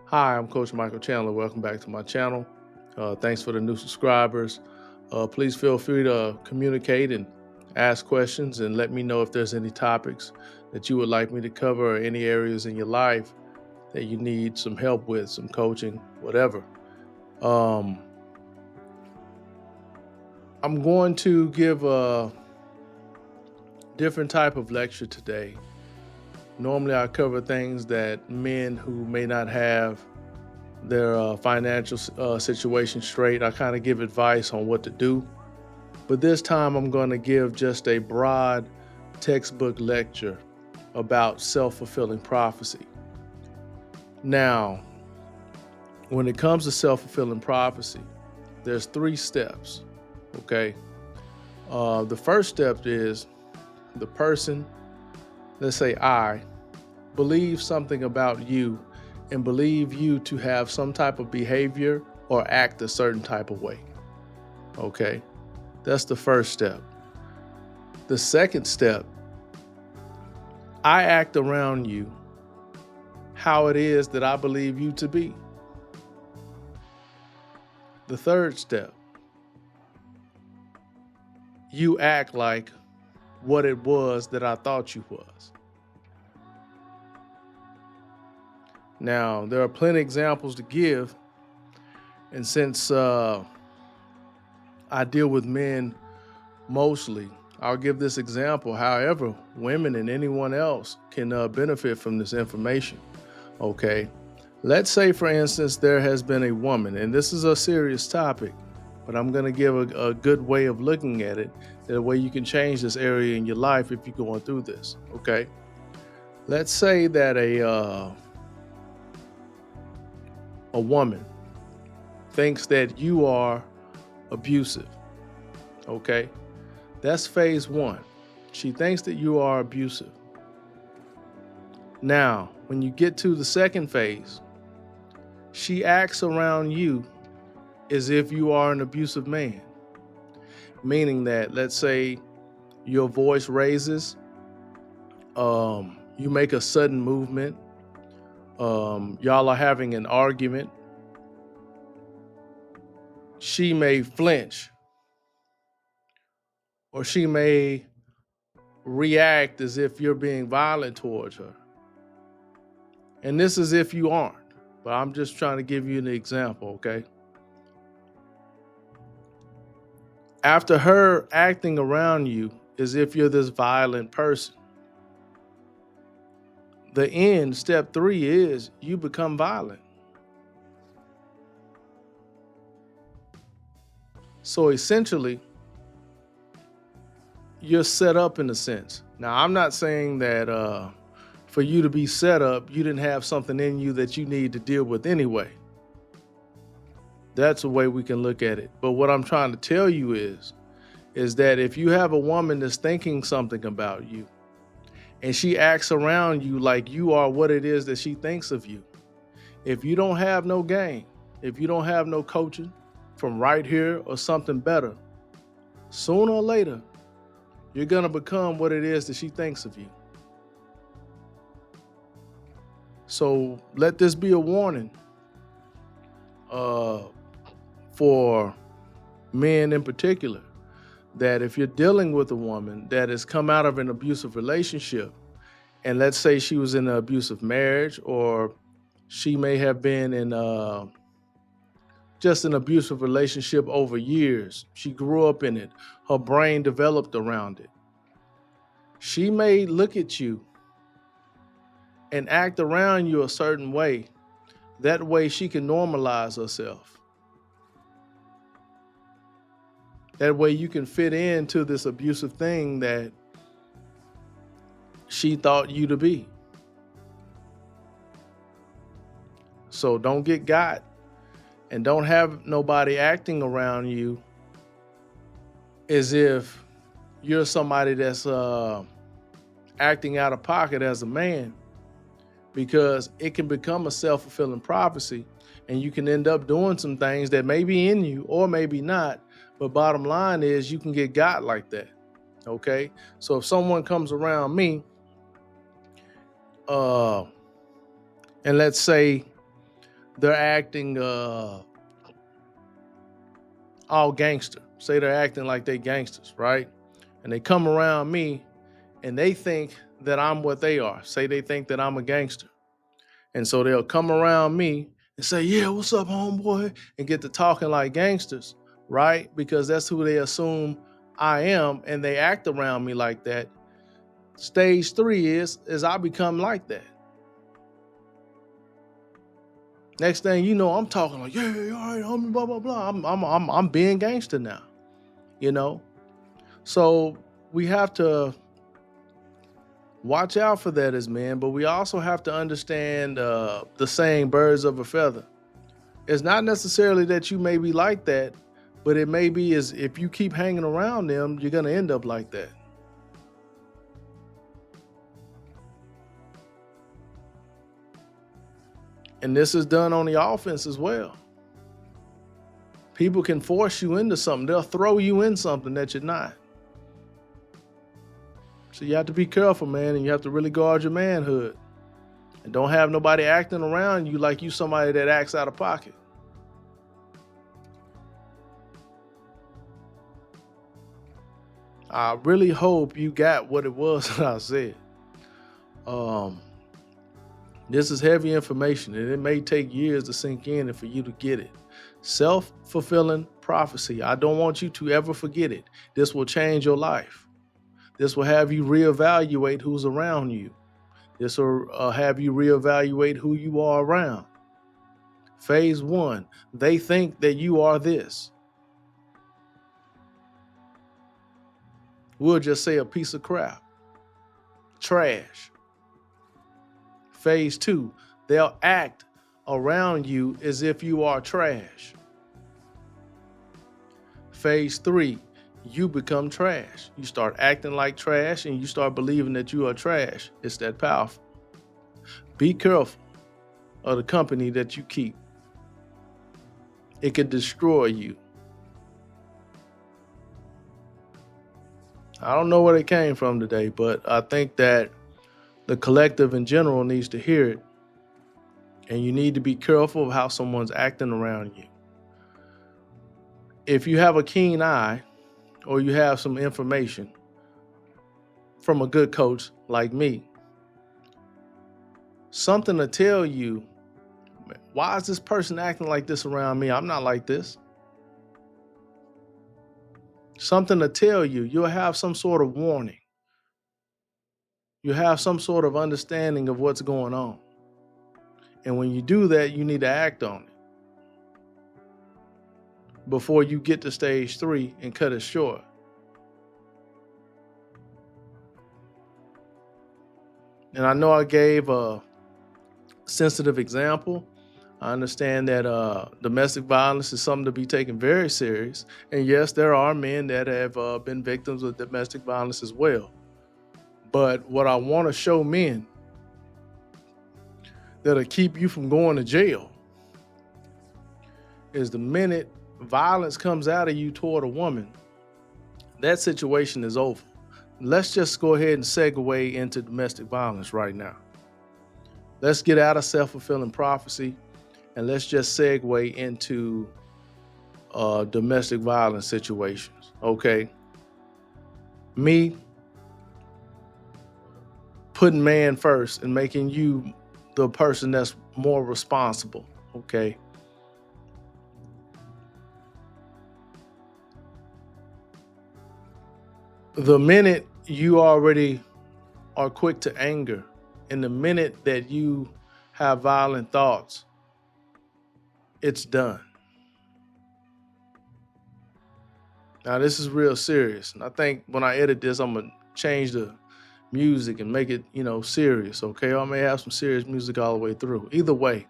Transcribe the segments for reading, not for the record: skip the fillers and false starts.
Hi, I'm Coach Michael Chandler. Welcome back to my channel. Thanks for the new subscribers. Please feel free to communicate and ask questions and let me know if there's any topics that you would like me to cover or any areas in your life that you need some help with, some coaching, whatever. I'm going to give a different type of lecture today. Normally I cover things that men who may not have their financial situation straight. I kind of give advice on what to do. But this time I'm going to give just a broad textbook lecture about self-fulfilling prophecy. Now, when it comes to self-fulfilling prophecy, there's 3 steps, okay? The first step is the person, let's say I, believe something about you and believe you to have some type of behavior or act a certain type of way. Okay, that's the first step. The second step, I act around you how it is that I believe you to be. The third step, you act like what it was that I thought you was. Now, there are plenty of examples to give, and since I deal with men mostly, I'll give this example. However, women and anyone else can benefit from this information. Okay, let's say, for instance, there has been a woman, and this is a serious topic, but I'm going to give a good way of looking at it, that way you can change this area in your life if you're going through this. Okay, let's say that a woman thinks that you are abusive. Okay, that's phase 1. She thinks that you are abusive. Now, when you get to the second phase, she acts around you as if you are an abusive man. Meaning that, let's say your voice raises, you make a sudden movement, y'all are having an argument, she may flinch, or she may react as if you're being violent towards her. And this is if you aren't, but I'm just trying to give you an example, okay? After her acting around you as if you're this violent person, the end, step 3, is you become violent. So essentially, you're set up in a sense. Now, I'm not saying that for you to be set up, you didn't have something in you that you need to deal with anyway. That's a way we can look at it. But what I'm trying to tell you is that if you have a woman that's thinking something about you, and she acts around you like you are what it is that she thinks of you, if you don't have no game, if you don't have no coaching from right here or something better, sooner or later, you're going to become what it is that she thinks of you. So let this be a warning for men in particular, that if you're dealing with a woman that has come out of an abusive relationship, and let's say she was in an abusive marriage, or she may have been in just an abusive relationship over years, she grew up in it, her brain developed around it, she may look at you and act around you a certain way. That way she can normalize herself. That way you can fit into this abusive thing that she thought you to be. So don't get got, and don't have nobody acting around you as if you're somebody that's acting out of pocket as a man, because it can become a self-fulfilling prophecy, and you can end up doing some things that may be in you or maybe not. But bottom line is, you can get got like that. Okay, so if someone comes around me, and let's say they're acting all gangster. Say they're acting like they gangsters, right? And they come around me and they think that I'm what they are. Say they think that I'm a gangster. And so they'll come around me and say, yeah, what's up, homeboy? And get to talking like gangsters, right? Because that's who they assume I am. And they act around me like that. Stage 3 is I become like that. Next thing you know, I'm talking like, yeah, all right, homie, blah, blah, blah. I'm being gangster now, you know? So we have to watch out for that as men, but we also have to understand the saying, birds of a feather. It's not necessarily that you may be like that, but it may be is if you keep hanging around them, you're going to end up like that. And this is done on the offense as well. People can force you into something. They'll throw you in something that you're not. So you have to be careful, man, and you have to really guard your manhood. And don't have nobody acting around you like you somebody that acts out of pocket. I really hope you got what it was that I said. This is heavy information, and it may take years to sink in and for you to get it. Self-fulfilling prophecy. I don't want you to ever forget it. This will change your life. This will have you reevaluate who's around you. This will have you reevaluate who you are around. Phase 1, they think that you are this. We'll just say a piece of crap. Trash. Phase 2, they'll act around you as if you are trash. Phase 3, you become trash. You start acting like trash and you start believing that you are trash. It's that powerful. Be careful of the company that you keep. It could destroy you. I don't know where it came from today, but I think that the collective in general needs to hear it. And you need to be careful of how someone's acting around you. If you have a keen eye or you have some information from a good coach like me, something to tell you, why is this person acting like this around me? I'm not like this. Something to tell you, you'll have some sort of warning. You have some sort of understanding of what's going on. And when you do that, you need to act on it before you get to stage 3 and cut it short. And I know I gave a sensitive example. I understand that domestic violence is something to be taken very serious. And yes, there are men that have been victims of domestic violence as well. But what I want to show men that'll keep you from going to jail is the minute violence comes out of you toward a woman, that situation is over. Let's just go ahead and segue into domestic violence right now. Let's get out of self-fulfilling prophecy and let's just segue into domestic violence situations, okay? Me putting man first and making you the person that's more responsible, okay? The minute you already are quick to anger, and the minute that you have violent thoughts, it's done. Now, this is real serious. And I think when I edit this, I'm going to change the music and make it, serious, okay? Or I may have some serious music all the way through. Either way,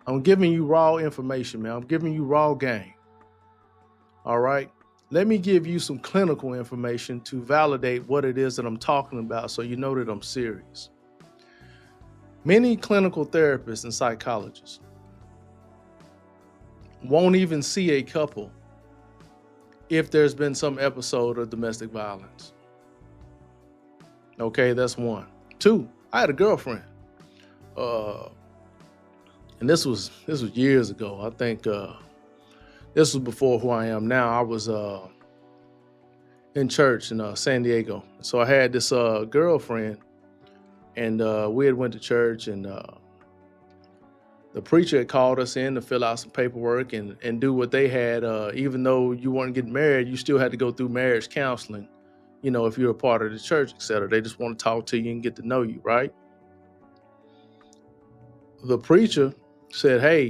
I'm giving you raw information, man. I'm giving you raw game. All right? Let me give you some clinical information to validate what it is that I'm talking about so you know that I'm serious. Many clinical therapists and psychologists won't even see a couple if there's been some episode of domestic violence. Okay, that's one. 2, I had a girlfriend. And this was years ago. I think this was before who I am now. I was in church in San Diego. So I had this girlfriend, and we had went to church, and the preacher had called us in to fill out some paperwork and do what they had. Even though you weren't getting married, you still had to go through marriage counseling, if you're a part of the church, etc. They just want to talk to you and get to know you, right? The preacher said, hey,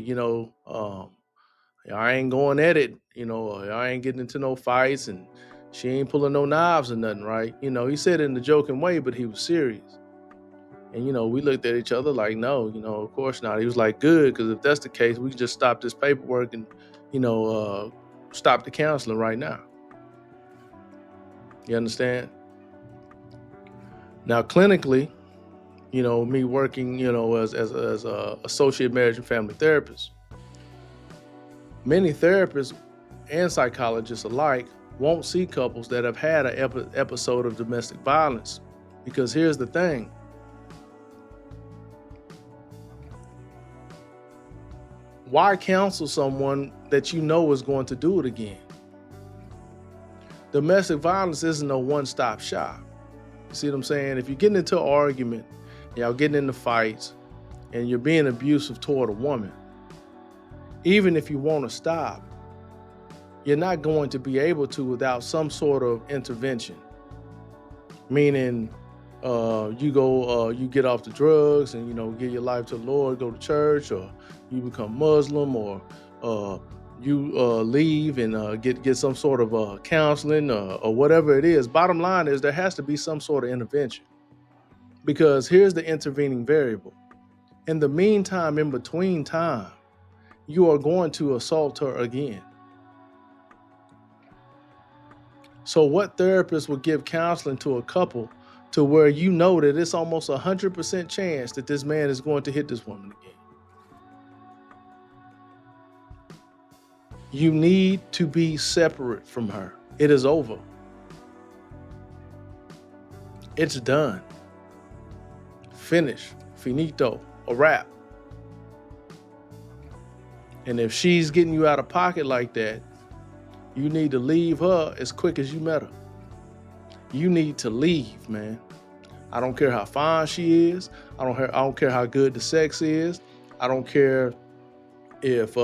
I ain't going at it, I ain't getting into no fights, and she ain't pulling no knives or nothing, right? He said it in a joking way, but he was serious. And, we looked at each other like, no, of course not. He was like, good, because if that's the case, we can just stop this paperwork and, stop the counseling right now. You understand? Now, clinically, me working, as a associate marriage and family therapist, many therapists and psychologists alike won't see couples that have had an episode of domestic violence. Because here's the thing. Why counsel someone that you know is going to do it again? Domestic violence isn't a one-stop shop. You see what I'm saying? If you're getting into an argument, y'all getting into fights, and you're being abusive toward a woman, even if you want to stop, you're not going to be able to without some sort of intervention. Meaning, you get off the drugs and, give your life to the Lord, go to church, or you become Muslim, or you leave and get some sort of counseling or whatever it is. Bottom line is there has to be some sort of intervention, because here's the intervening variable. In the meantime, in between time, you are going to assault her again. So what therapist would give counseling to a couple to where that it's almost 100% chance that this man is going to hit this woman again? You need to be separate from her. It is over. It's done. Finish. Finito. A wrap. And if she's getting you out of pocket like that, you need to leave her as quick as you met her. You need to leave, man. I don't care how fine she is. I don't care how good the sex is. I don't care if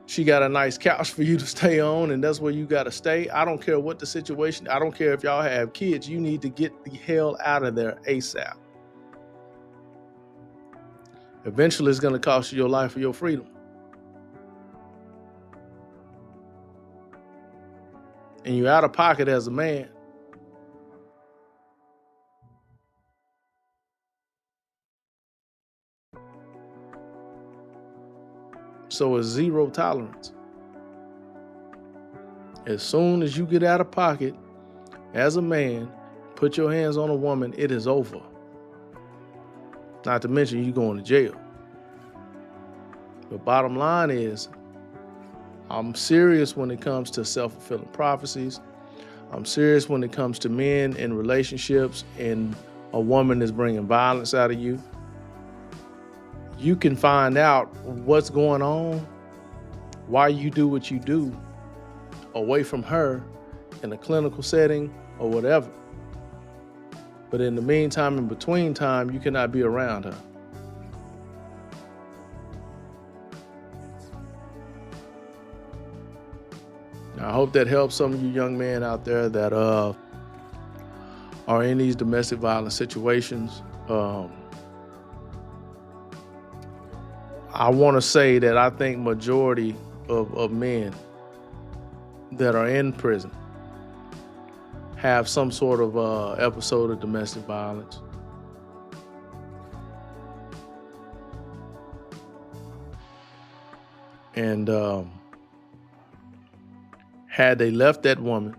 she got a nice couch for you to stay on and that's where you got to stay. I don't care what the situation. I don't care if y'all have kids. You need to get the hell out of there ASAP. Eventually, it's going to cost you your life or your freedom. And you're out of pocket as a man. So it's zero tolerance. As soon as you get out of pocket as a man, put your hands on a woman, it is over. Not to mention you going to jail. But bottom line is, I'm serious when it comes to self-fulfilling prophecies. I'm serious when it comes to men in relationships and a woman is bringing violence out of you. You can find out what's going on, why you do what you do, away from her in a clinical setting or whatever. But in the meantime, in between time, you cannot be around her. Now, I hope that helps some of you young men out there that are in these domestic violence situations. I want to say that I think majority of men that are in prison have some sort of episode of domestic violence. And had they left that woman,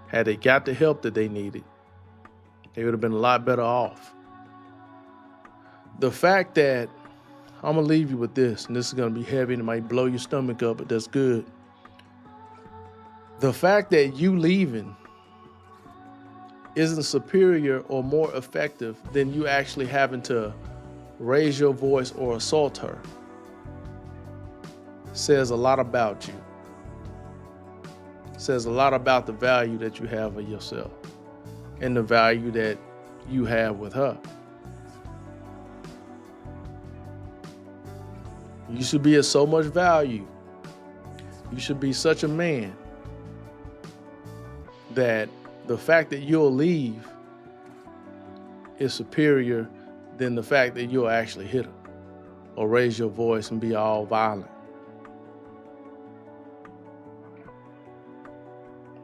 had they got the help that they needed, they would have been a lot better off. The fact that, I'm going to leave you with this, and this is going to be heavy and it might blow your stomach up, but that's good. The fact that you leaving isn't superior or more effective than you actually having to raise your voice or assault her says a lot about you. Says a lot about the value that you have of yourself and the value that you have with her. You should be of so much value. You should be such a man that the fact that you'll leave is superior than the fact that you'll actually hit her or raise your voice and be all violent.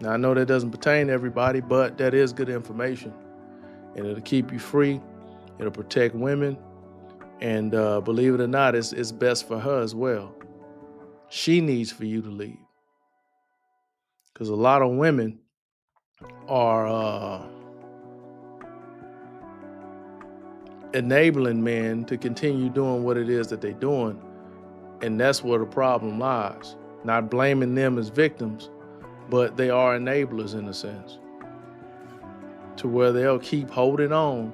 Now, I know that doesn't pertain to everybody, but that is good information. And it'll keep you free. It'll protect women. And believe it or not, it's best for her as well. She needs for you to leave. Because a lot of women are enabling men to continue doing what it is that they're doing. And that's where the problem lies. Not blaming them as victims, but they are enablers in a sense, to where they'll keep holding on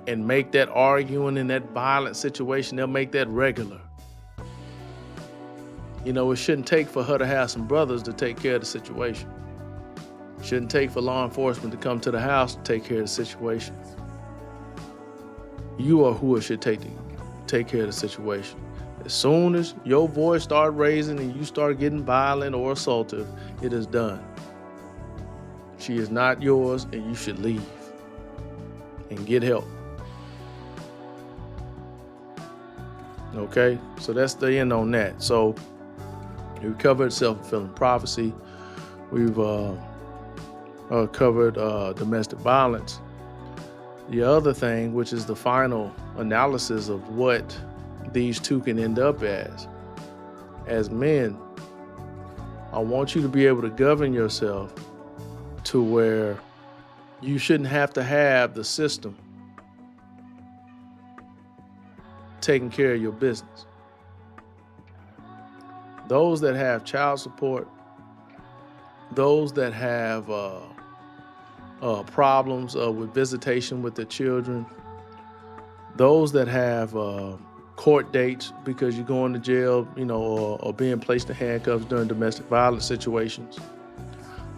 and make that arguing in that violent situation, they'll make that regular. You know, it shouldn't take for her to have some brothers to take care of the situation. It shouldn't take for law enforcement to come to the house to take care of the situation. You are who it should take to take care of the situation. As soon as your voice start raising and you start getting violent or assaultive, it is done. She is not yours, and you should leave and get help. Okay, so that's the end on that. So we've covered self-fulfilling prophecy. We've covered domestic violence. The other thing, which is the final analysis of what these two can end up as men, I want you to be able to govern yourself to where you shouldn't have to have the system taking care of your business. Those that have child support, those that have problems with visitation with their children, those that have court dates because you're going to jail, or being placed in handcuffs during domestic violence situations.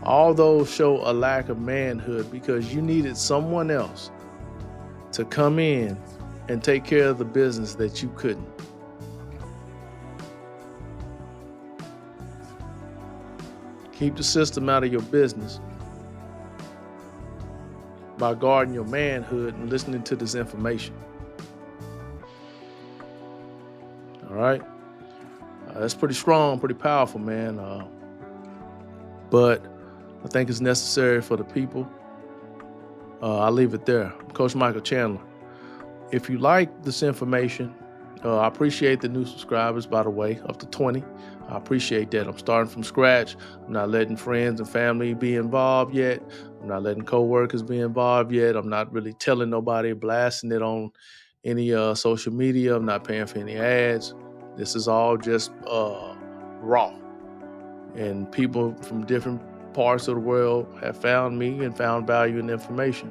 All those show a lack of manhood because you needed someone else to come in and take care of the business that you couldn't. Keep the system out of your business by guarding your manhood and listening to this information. All right? That's pretty strong, pretty powerful, man. But I think it's necessary for the people. I'll leave it there. I'm Coach Michael Chandler. If you like this information, I appreciate the new subscribers, by the way, up to 20. I appreciate that. I'm starting from scratch. I'm not letting friends and family be involved yet. I'm not letting coworkers be involved yet. I'm not really telling nobody, blasting it on any social media. I'm not paying for any ads. This is all just raw. And people from different parts of the world have found me and found value in the information.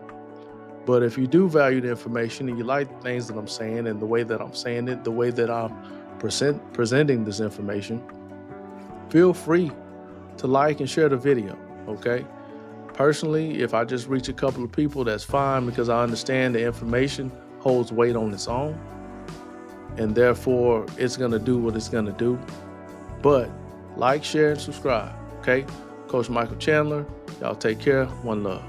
But if you do value the information and you like the things that I'm saying and the way that I'm saying it, the way that I'm presenting this information, feel free to like and share the video, okay? Personally, if I just reach a couple of people, that's fine, because I understand the information holds weight on its own, and therefore it's gonna do what it's gonna do. But like, share, and subscribe, okay? Coach Michael Chandler, y'all take care. One love.